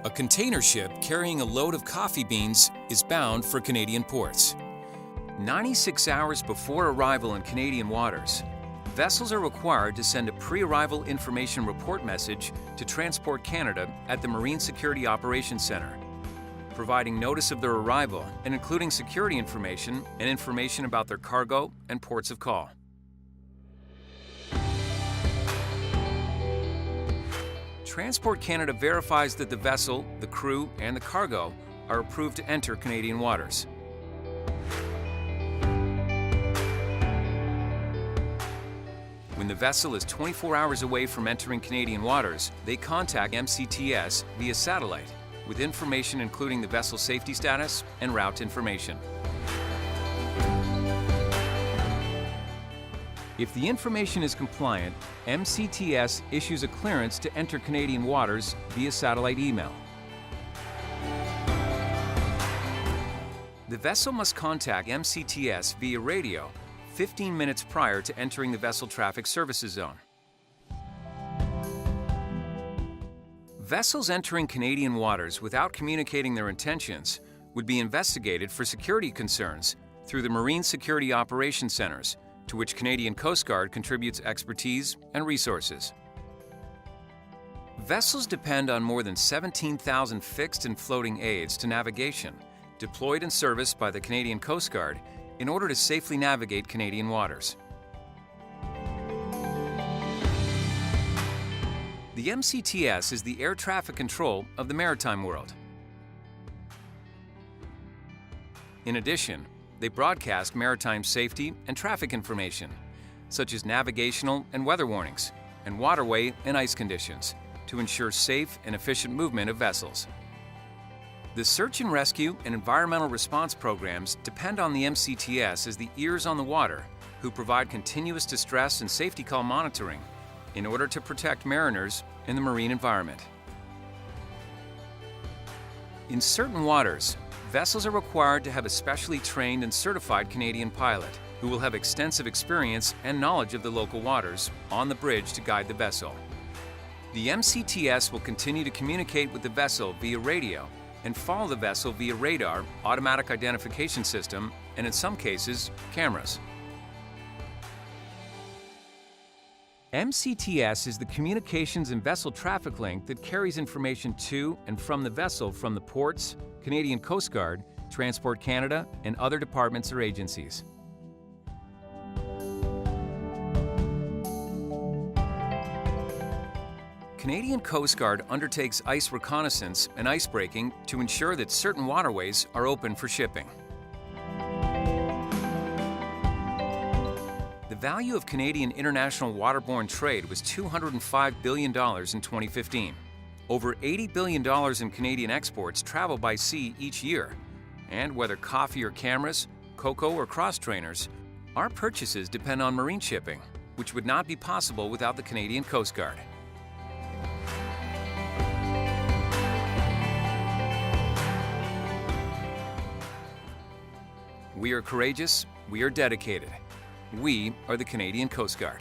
A container ship carrying a load of coffee beans is bound for Canadian ports. 96 hours before arrival in Canadian waters, vessels are required to send a pre-arrival information report message to Transport Canada at the Marine Security Operations Centre, providing notice of their arrival and including security information and information about their cargo and ports of call. Transport Canada verifies that the vessel, the crew, and the cargo are approved to enter Canadian waters. When the vessel is 24 hours away from entering Canadian waters, they contact MCTS via satellite with information including the vessel safety status and route information. If the information is compliant, MCTS issues a clearance to enter Canadian waters via satellite email. The vessel must contact MCTS via radio 15 minutes prior to entering the Vessel Traffic Services Zone. Vessels entering Canadian waters without communicating their intentions would be investigated for security concerns through the Marine Security Operations Centres, to which Canadian Coast Guard contributes expertise and resources. Vessels depend on more than 17,000 fixed and floating aids to navigation, deployed and serviced by the Canadian Coast Guard in order to safely navigate Canadian waters. The MCTS is the air traffic control of the maritime world. In addition, they broadcast maritime safety and traffic information, such as navigational and weather warnings, and waterway and ice conditions, to ensure safe and efficient movement of vessels. The search and rescue and environmental response programs depend on the MCTS as the ears on the water, who provide continuous distress and safety call monitoring in order to protect mariners in the marine environment. In certain waters, vessels are required to have a specially trained and certified Canadian pilot who will have extensive experience and knowledge of the local waters on the bridge to guide the vessel. The MCTS will continue to communicate with the vessel via radio and follow the vessel via radar, automatic identification system, and in some cases, cameras. MCTS is the communications and vessel traffic link that carries information to and from the vessel from the ports, Canadian Coast Guard, Transport Canada, and other departments or agencies. Canadian Coast Guard undertakes ice reconnaissance and ice breaking to ensure that certain waterways are open for shipping. The value of Canadian international waterborne trade was $205 billion in 2015. Over $80 billion in Canadian exports travel by sea each year. And whether coffee or cameras, cocoa or cross-trainers, our purchases depend on marine shipping, which would not be possible without the Canadian Coast Guard. We are courageous, we are dedicated. We are the Canadian Coast Guard.